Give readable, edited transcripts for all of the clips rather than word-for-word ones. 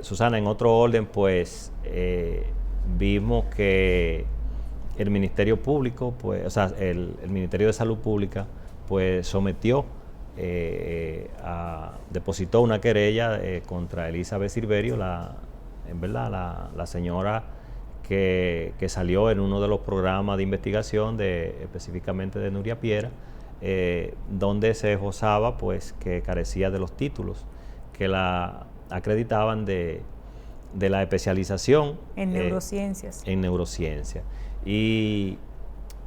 Susana, en otro orden, pues vimos que el Ministerio Público, pues, o sea, el Ministerio de Salud Pública, pues sometió, depositó una querella contra Elizabeth Silverio, en verdad, la señora que salió en uno de los programas de investigación, específicamente de Nuria Piera, donde se esbozaba pues que carecía de los títulos que la acreditaban de la especialización en neurociencias. En neurociencia. Y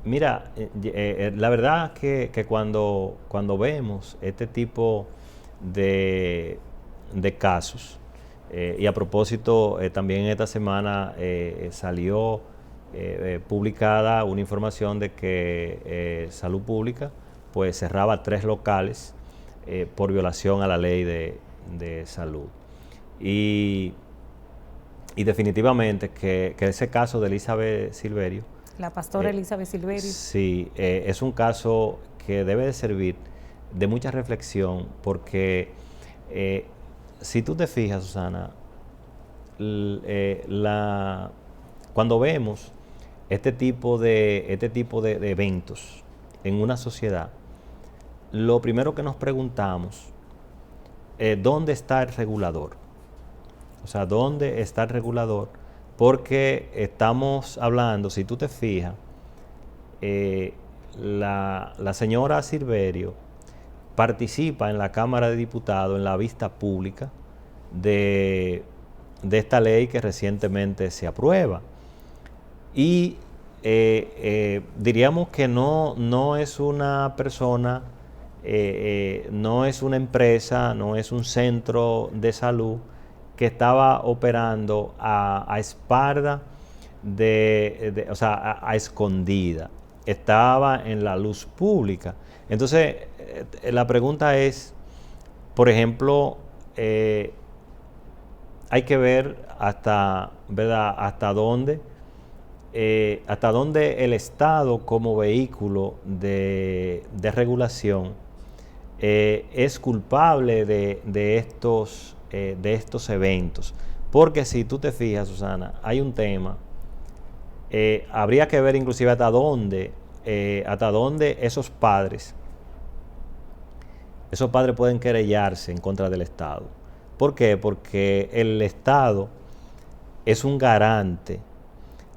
mira, la verdad que cuando vemos este tipo de casos, y a propósito, también esta semana salió publicada una información de que Salud Pública pues cerraba 3 locales por violación a la ley de salud. Y definitivamente que ese caso de Elizabeth Silverio, la pastora Elizabeth Silverio, sí, es un caso que debe de servir de mucha reflexión, porque si tú te fijas, Susana, cuando vemos este tipo de eventos en una sociedad, lo primero que nos preguntamos es ¿dónde está el regulador? O sea, ¿dónde está el regulador? Porque estamos hablando, si tú te fijas, la señora Silverio participa en la Cámara de Diputados en la vista pública de esta ley que recientemente se aprueba. Y diríamos que no es una persona, no es una empresa, no es un centro de salud que estaba operando a espalda o sea, a escondida. Estaba en la luz pública. Entonces, la pregunta es, por ejemplo, hay que ver ¿verdad?, hasta dónde el Estado como vehículo de regulación es culpable de estos eventos. Porque si tú te fijas, Susana, hay un tema, habría que ver inclusive hasta dónde esos padres pueden querellarse en contra del Estado. ¿Por qué? Porque el Estado es un garante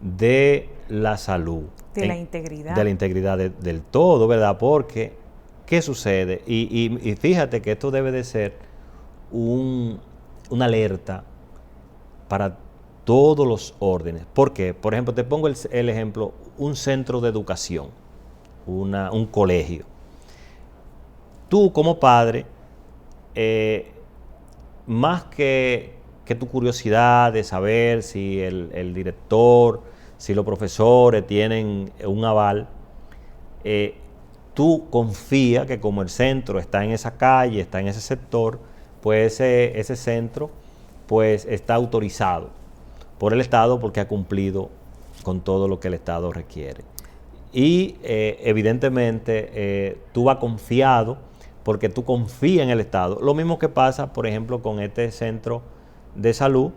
de la salud. De la integridad. De la integridad del todo, ¿verdad? Porque, ¿qué sucede? Y fíjate que esto debe de ser una alerta para todos los órdenes. ¿Por qué? Por ejemplo, te pongo el ejemplo, un centro de educación, un colegio. Tú como padre, más que tu curiosidad de saber si el director, si los profesores tienen un aval, tú confías que como el centro está en esa calle, está en ese sector, pues ese centro pues está autorizado por el Estado porque ha cumplido con todo lo que el Estado requiere. Y evidentemente tú vas confiado porque tú confías en el Estado. Lo mismo que pasa, por ejemplo, con este centro de salud,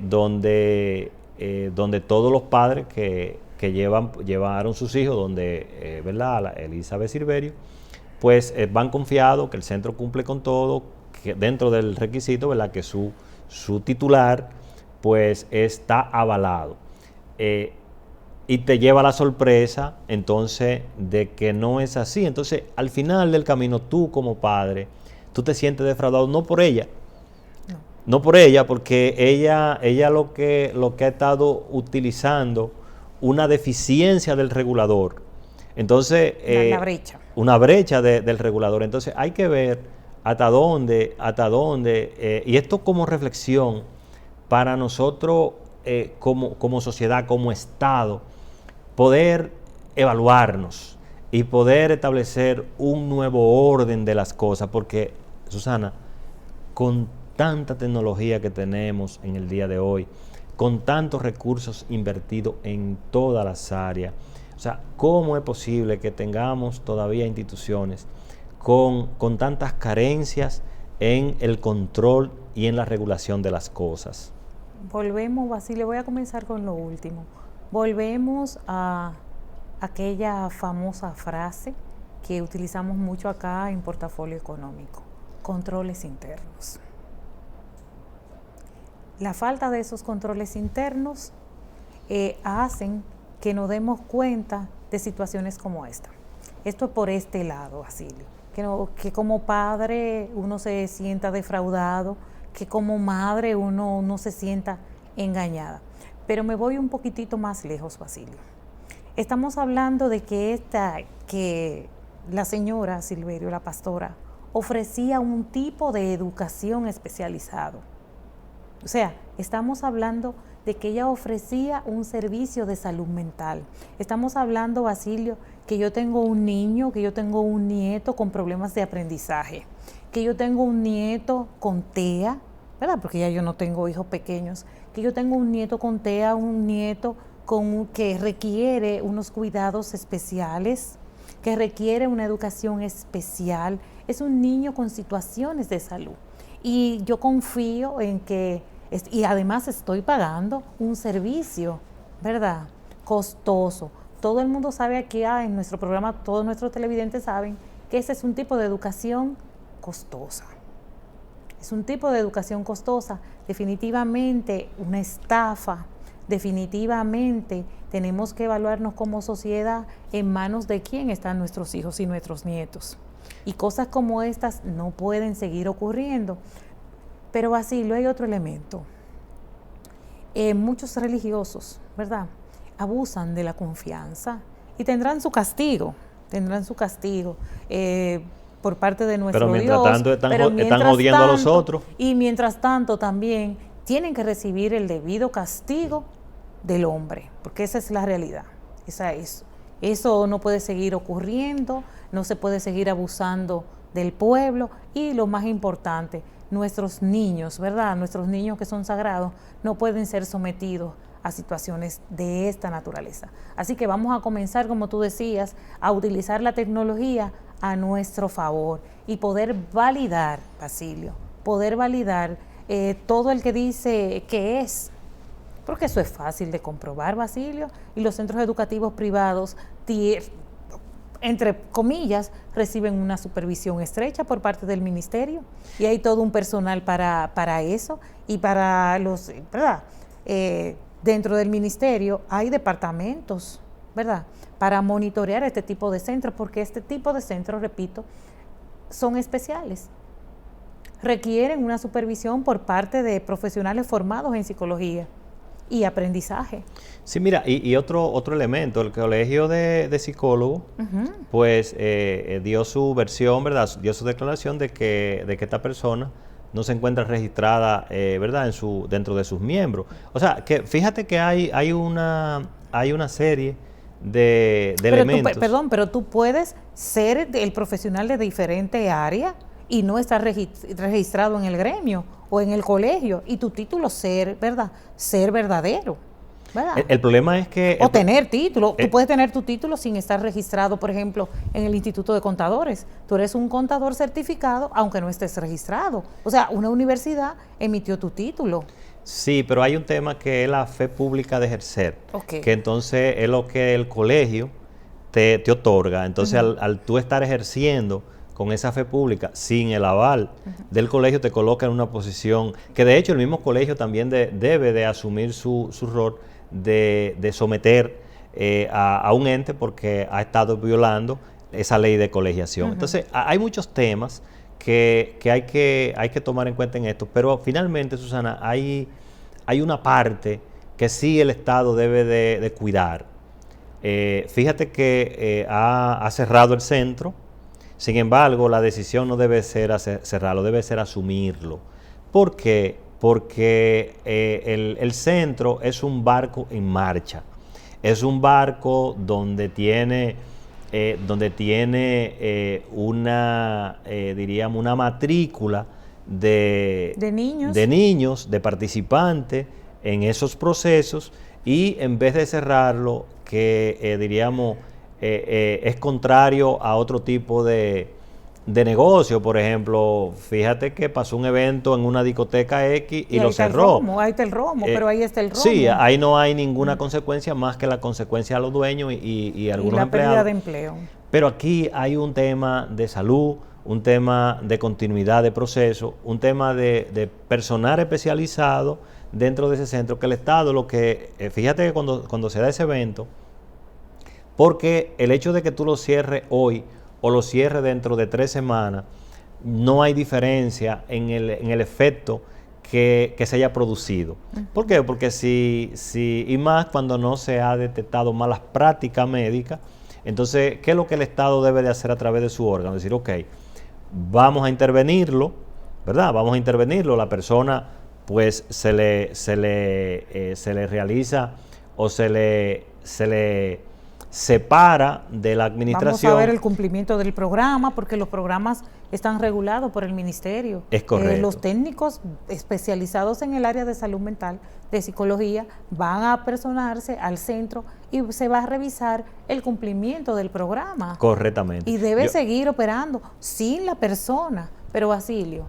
donde todos los padres que llevaron sus hijos, donde ¿verdad?, Elizabeth Silverio, pues van confiados que el centro cumple con todo, que dentro del requisito, ¿verdad?, que su titular pues está avalado. Y te lleva la sorpresa entonces de que no es así. Entonces, al final del camino, tú como padre, tú te sientes defraudado, no por ella, no por ella, porque ella lo que ha estado utilizando una deficiencia del regulador. Entonces, la brecha. Una brecha del regulador. Entonces, hay que ver hasta dónde, y esto como reflexión para nosotros como sociedad, como Estado, poder evaluarnos y poder establecer un nuevo orden de las cosas, porque, Susana, con tanta tecnología que tenemos en el día de hoy, con tantos recursos invertidos en todas las áreas, o sea, ¿cómo es posible que tengamos todavía instituciones con tantas carencias en el control y en la regulación de las cosas. Volvemos, Basilio, voy a comenzar con lo último. Volvemos a aquella famosa frase que utilizamos mucho acá en Portafolio Económico: controles internos. La falta de esos controles internos hacen que nos demos cuenta de situaciones como esta. Esto es por este lado, Basilio, que como padre uno se sienta defraudado, que como madre uno se sienta engañada. Pero me voy un poquitito más lejos, Basilio. Estamos hablando de que la señora Silverio, la pastora, ofrecía un tipo de educación especializado. O sea, estamos hablando de que ella ofrecía un servicio de salud mental. Estamos hablando, Basilio, que yo tengo un niño, que yo tengo un nieto con problemas de aprendizaje, que yo tengo un nieto con TEA, ¿verdad? Porque ya yo no tengo hijos pequeños, que yo tengo un nieto con TEA, un nieto que requiere unos cuidados especiales, que requiere una educación especial. Es un niño con situaciones de salud. Y yo confío en que, y además estoy pagando un servicio, ¿verdad?, costoso. Todo el mundo sabe aquí en nuestro programa, todos nuestros televidentes saben que ese es un tipo de educación costosa. Es un tipo de educación costosa, definitivamente una estafa. Definitivamente tenemos que evaluarnos como sociedad en manos de quién están nuestros hijos y nuestros nietos. Y cosas como estas no pueden seguir ocurriendo. Pero Basilio, hay otro elemento. Muchos religiosos, ¿verdad?, abusan de la confianza y tendrán su castigo, por parte de nuestro Dios. Pero mientras tanto están jodiendo a los otros. Y mientras tanto también tienen que recibir el debido castigo del hombre, porque esa es la realidad. Eso no puede seguir ocurriendo, no se puede seguir abusando del pueblo y lo más importante, nuestros niños, ¿verdad? Nuestros niños que son sagrados no pueden ser sometidos a situaciones de esta naturaleza. Así que vamos a comenzar, como tú decías, a utilizar la tecnología a nuestro favor y poder validar, Basilio, todo el que dice que es, porque eso es fácil de comprobar, Basilio, y los centros educativos privados, entre comillas, reciben una supervisión estrecha por parte del ministerio y hay todo un personal para eso y para los, ¿verdad? Dentro del ministerio hay departamentos, ¿verdad?, para monitorear este tipo de centros, porque este tipo de centros, repito, son especiales. Requieren una supervisión por parte de profesionales formados en psicología y aprendizaje. Sí, mira, y otro elemento, el colegio de psicólogos, pues dio su versión, ¿verdad?, dio su declaración de que esta persona no se encuentra registrada, ¿verdad?, dentro de sus miembros. O sea, que fíjate que hay una serie de elementos. Pero tú puedes ser el profesional de diferente área y no estar registrado en el gremio o en el colegio y tu título ser verdadero, ¿verdad? El problema es que... O tener título. Tú puedes tener tu título sin estar registrado, por ejemplo, en el Instituto de Contadores. Tú eres un contador certificado, aunque no estés registrado. O sea, una universidad emitió tu título. Sí, pero hay un tema que es la fe pública de ejercer. Okay. Que entonces es lo que el colegio te otorga. Entonces, al tú estar ejerciendo con esa fe pública, sin el aval del colegio, te coloca en una posición que de hecho el mismo colegio también debe de asumir su rol de someter a un ente porque ha estado violando esa ley de colegiación. Entonces, hay muchos temas que hay que tomar en cuenta en esto, pero finalmente, Susana, hay una parte que sí el Estado debe de cuidar. Fíjate que ha cerrado el centro. Sin embargo, la decisión no debe ser cerrarlo, debe ser asumirlo. ¿Por qué? Porque el centro es un barco en marcha. Es un barco donde tiene diríamos, una matrícula de niños, de participantes en esos procesos, y en vez de cerrarlo, que diríamos, es contrario a otro tipo de de negocio. Por ejemplo, fíjate que pasó un evento en una discoteca X y ahí lo está el cerró. romo, ahí está el romo, pero ahí está el romo. Sí, ahí no hay ninguna consecuencia más que la consecuencia a los dueños y algunos la empleados. pérdida de empleo. Pero aquí hay un tema de salud, un tema de continuidad de proceso, un tema de personal especializado dentro de ese centro, que el Estado lo que, fíjate que cuando se da ese evento, porque el hecho de que tú lo cierres hoy o lo cierres dentro de 3 semanas, no hay diferencia en el efecto que se haya producido. ¿Por qué? Porque y más cuando no se ha detectado malas prácticas médicas. Entonces, ¿qué es lo que el Estado debe de hacer a través de su órgano? Decir, ok, vamos a intervenirlo, ¿verdad? Vamos a intervenirlo. La persona, pues, se le realiza o se le separa de la administración. Vamos a ver el cumplimiento del programa, porque los programas están regulados por el ministerio. Es correcto. Los técnicos especializados en el área de salud mental, de psicología, van a personarse al centro y se va a revisar el cumplimiento del programa. Correctamente. Y debe seguir operando sin la persona. Pero Basilio,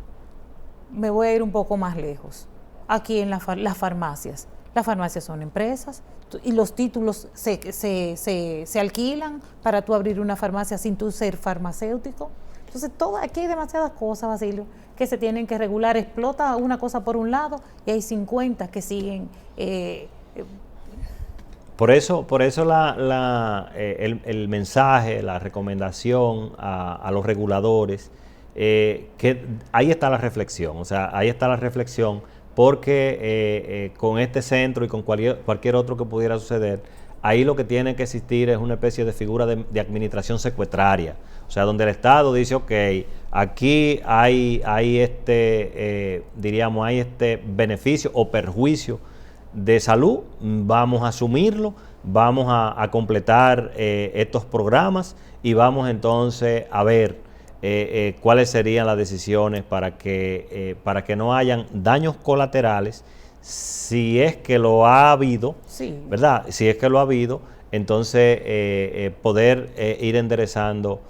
me voy a ir un poco más lejos. Aquí en las farmacias. Las farmacias son empresas y los títulos se alquilan para tú abrir una farmacia sin tú ser farmacéutico. Entonces, aquí hay demasiadas cosas, Basilio, que se tienen que regular. Explota una cosa por un lado y hay 50 que siguen. Por eso el mensaje, la recomendación a los reguladores, que ahí está la reflexión. O sea, ahí está la reflexión, porque con este centro y con cualquier otro que pudiera suceder, ahí lo que tiene que existir es una especie de figura de administración secuestraria. O sea, donde el Estado dice, ok, aquí hay este beneficio o perjuicio de salud, vamos a asumirlo, vamos a completar estos programas y vamos entonces a ver cuáles serían las decisiones para que no hayan daños colaterales, si es que lo ha habido, Sí. ¿verdad? Si es que lo ha habido, entonces poder ir enderezando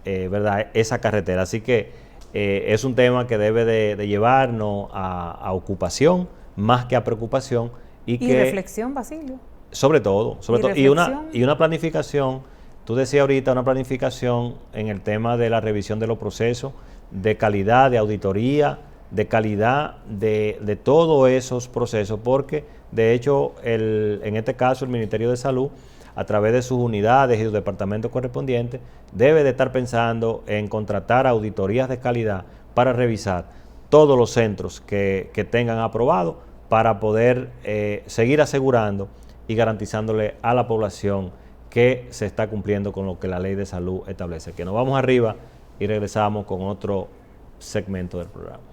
¿verdad? Esa carretera. Así que es un tema que debe de llevarnos a ocupación más que a preocupación. Y reflexión, Basilio. Sobre todo. Y una planificación. Tú decías ahorita una planificación en el tema de la revisión de los procesos, de calidad, de auditoría, de calidad de todos esos procesos, porque de hecho en este caso el Ministerio de Salud, a través de sus unidades y sus departamentos correspondientes, debe de estar pensando en contratar auditorías de calidad para revisar todos los centros que tengan aprobado, para poder seguir asegurando y garantizándole a la población que se está cumpliendo con lo que la ley de salud establece. Que nos vamos arriba y regresamos con otro segmento del programa.